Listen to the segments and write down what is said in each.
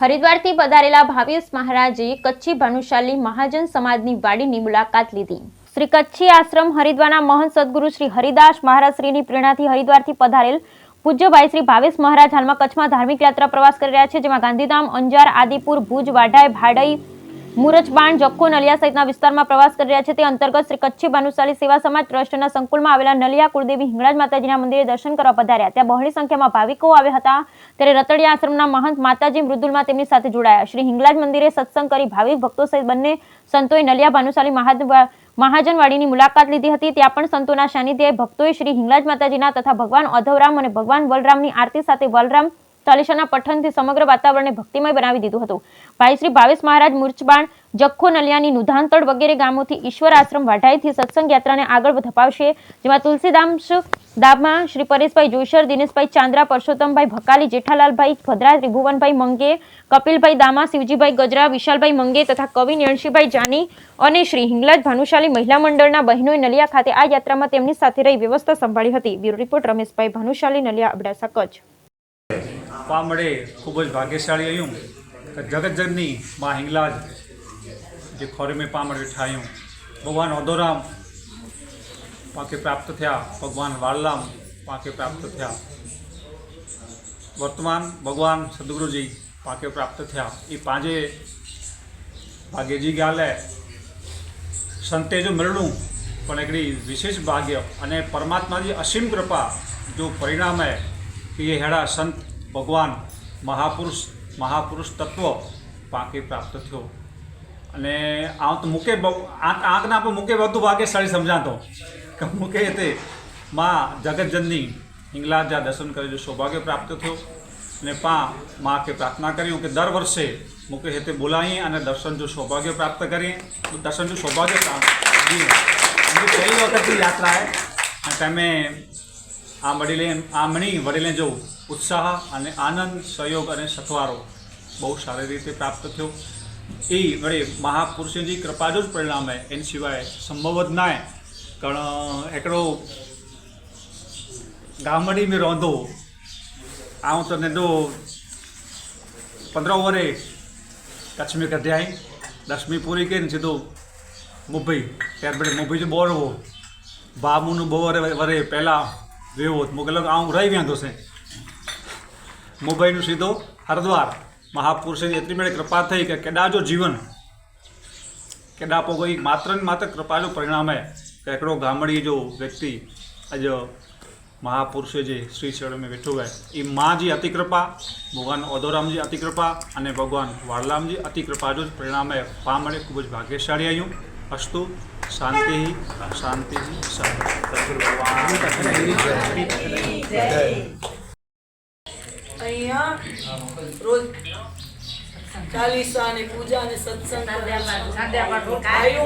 હરિદ્વારથી પધારેલા ભાવેશ મહારાજે કચ્છી ભાનુશાલી મહાજન સમાજની વાડીની મુલાકાત લીધી। શ્રી કચ્છી આશ્રમ હરિદ્વારના મહંત સદગુરુ શ્રી હરિદાસ મહારાજ શ્રીની પ્રેરણાથી હરિદ્વારથી પધારેલ પૂજ્યભાઈ શ્રી ભાવેશ મહારાજ હાલમાં કચ્છમાં ધાર્મિક યાત્રા પ્રવાસ કરી રહ્યા છે, જેમાં ગાંધીધામ, અંજાર, આદિપુર, ભુજ, વાઢાઈ, ભાડઈ, મુરજબાણ, જખો, નલિયા સહિતના વિસ્તારમાં પ્રવાસ કરી રહ્યા છે। તે અંતર્ગત શ્રી કચ્છી ભાનુશાલી સેવા સમાજ ટ્રસ્ટના સંકુલમાં આવેલા નલિયા કુળદેવી હિંગળાજ માતાજીના મંદિરે દર્શન કરવા પધાર્યા। ત્યાં બહોળી સંખ્યામાં ભાવિકો આવ્યા હતા। ત્યારે રતડિયા આશ્રમના મહંત માતાજી મૃદુલમાં તેમની સાથે જોડાયા। શ્રી હિંગળાજ મંદિરે સત્સંગ કરી ભાવિક ભક્તો સહિત બંને સંતોએ નલિયા ભાનુશાલી મહાજનવાડીની મુલાકાત લીધી હતી। ત્યાં પણ સંતોના સાનિધ્યે ભક્તોએ શ્રી હિંગળાજ માતાજીના તથા ભગવાન અધવરામ અને ભગવાન બલરામની આરતી સાથે બલરામ ચાલીસાના પઠનથી સમગ્ર વાતાવરણને ભક્તિમય બનાવી દીધું હતું। ભાઈ શ્રી ભાવેશ મહારાજ મુરજબાણ, જખો, નલિયાની નુધાનતળ વગેરે ગામોથી ઈશ્વર આશ્રમ વાઢાઈથી સત્સંગ યાત્રાને આગળ ધપાવશે, જેમાં તુલસીધામ દાબમાં શ્રી પરેશભાઈ જોઈસર, દિનેશભાઈ ચાંદ્રા, પરસોત્તમભાઈ ભકાલી, જેઠાલાલભાઈ ભદ્રા, ત્રિભુવનભાઈ મંગે, કપિલભાઈ દામા, શિવજીભાઈ ગજરા, વિશાલભાઈ મંગે તથા કવિ નયણશીભાઈ જાની અને શ્રી હિંગળાજ ભાનુશાલી મહિલા મંડળના બહેનોએ નલિયા ખાતે આ યાત્રામાં તેમની સાથે રહી વ્યવસ્થા સંભાળી હતી। બ્યુરો રિપોર્ટ રમેશભાઈ, ભાનુશાલી, નલિયા, અબડાસા, કચ્છ। પામડે ખૂબ જ ભાગ્યશાળી આયું કે જગતજનની માં હિંગલાજ જે ખોરે में પામડ વેઠા आहियूं। भगवान ओधोराम पाके प्राप्त थिया, भगवान वालराम पाके प्राप्त थिया, वर्तमान भगवान सदगुरुजी पाके प्राप्त थिया। ये पांजे भाग्यजी गाले संते जो मिलणु पण एकड़ी विशेष भाग्य अने परमात्मा जी असीम कृपा जो परिणाम है कि ये हेड़ा संत भगवान महापुरुष तत्व पाके प्राप्त थयो। अने आ तो मुके आंखना पर मुके बधु भाग्यशाળી समझातो कि मुके ते माँ जगतजननी हिंगलाजा दर्शन करे जो सौभाग्य प्राप्त थयो। ने माँ के प्रार्थना करी कि दर वर्षे मुके हेते बोलावीए अने दर्शन जो सौभाग्य प्राप्त करिए, दर्शन जो सौभाग्य प्राप्त करिए। पहली वखत की यात्रा है टाइमे आमणी वडीले जो उत्साह अने आनंद, सहयोग अने सथवारो बहु सारी रीते प्राप्त थयो। ए वडे महापुरुषों की कृपा जो परिणाम है, एनी सिवाय संभव ज ना है। कारण एकड़ो गामड़ी में रोंदो आऊँ तो ने दो 15 वरे कच्छ में कढ़ाई 10वीं पूरी करी सीधो मुंबई, त्यार बड़े मुंबई जो बोर हो बाबू बोर वरे पहला वेवो मुझे लग आऊँ रही वेंदो से मुंबई सीधो हरिद्वार। महापुरुष की एतरी मेरे कृपा थी कि केडा जो जीवन केडा पोई मात्र ने मात्र कृपा जो परिणाम है कि एकड़ो गामड़ी जो व्यक्ति अज महापुरुष जे श्री चरण में बैठो है। ये माँ जी अति कृपा, भगवान ओधोराम जी अति कृपा और भगवान वालराम जी अति कृपा जो परिणाम है। पामड़े खूब भाग्यशाળી आयूँ। अस्तु शांति ही शांति ही शांति। रोज चालीसा ने पूजा ने सत्संग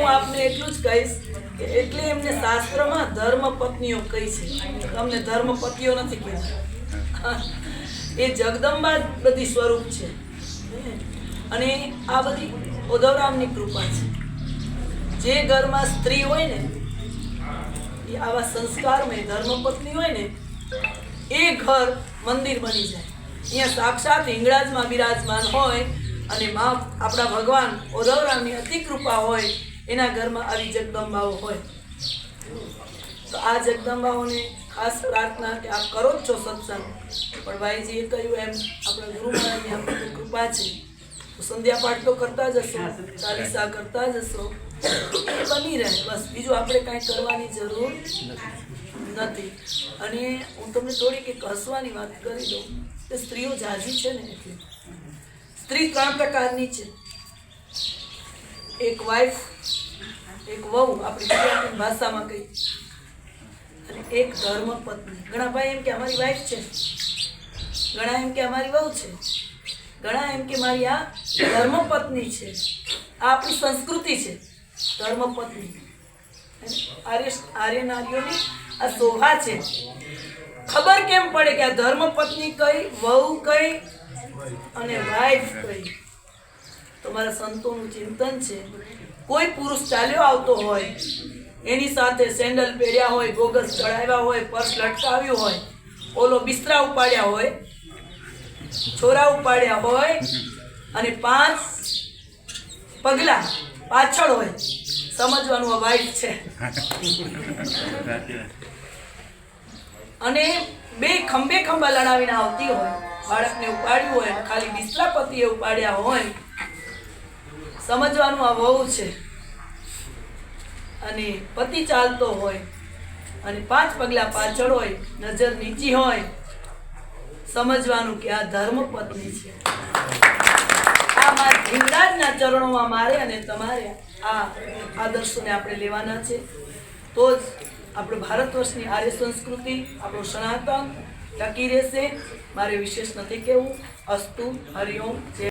आपने एटलू ज कहीश के एटले एमने शास्त्र में धर्म पत्नीओ कही छे, तमने धर्म पतिओ नथी कहीता। ए जगदंबा बधी स्वरूप छे अने आ बधी ओधवरामनी कृपा छे। जे घर में स्त्री होय ने ए आवा संस्कार में धर्म पत्नी होय ने ए घर मंदिर बनी जाए। अहींया साक्षात हिंगळाज में विराजमान होय अने मां आपड़ा भगवान ओधवरामनी अति कृपा होय, एना घर में आवी जगदंबाओ होय। तो आ जगदंबाओने खास प्रार्थना कि आप करो छो सत्संग, पण भाईजीए कह्युं एम आपड़ा गुरु महाराजनी आप तो कृपा छे तो संध्या पाठ तो करता जशो, चालीसा करता जशो, ए बनी रहे बस, बीजू आपणे कांई करवानी जरूर नथी। अने हूँ तमने थोड़ी एक हसवानी वात करी दऊं कि स्त्रीओ जाजी छे ने एटले स्त्री 3 प्रकारनी छे। एक वाइफ, एक वहू अपनी गुजराती भाषा में कही, अने एक धर्म पत्नी। घणा भाई एम के हमारी वाइफ छे, घणा एम के हमारी वहू छे, घणा एम के मारी आ धर्म पत्नी छे। आ अपनी संस्कृति छे धर्म पत्नी। आर्य नारीओनी आ शोभा छे। खबर केम पड़े कि आ धर्म पत्नी कई, वहू कई अने वाइफ कई। तो मारा संतों चिंतन छे, कोई पुरुष चाल्यो आवतो होय एनी साथे सेंडल पहेर्या होय, गोगस चढ़ाव्या होय, पर्स लटकाव्युं होय, ओलो बिस्तरा उपाड्या होय, छोरा उपाड्या होय અને 5 પગલા પાછળ હોય, સમજવાનું આ વાઈટ છે. અને 2 ખંભે ખંભા લડાવીને આવતી હોય, બાળકને ઉપાડ્યું હોય, ખાલી બિસ્લા પતિએ ઉપાડ્યા હોય, સમજવાનું આ વહુ છે. અને પતિ ચાલતો હોય અને 5 પગલા પાછળ હોય, નજર નીચી હોય, સમજવાનું કે આ ધર્મ પત્ની છે. આ મારા ધીંગરાજના ચરણોમાં મારે અને તમારે આ આદર્શોને આપણે લેવાના છે. તો જ આપણું ભારત વર્ષની આર્ય સંસ્કૃતિ, આપણું સનાતન ટકી રહેશે. મારે વિશેષ નથી કહેવું. અસ્તુ. હરિઓમ. જય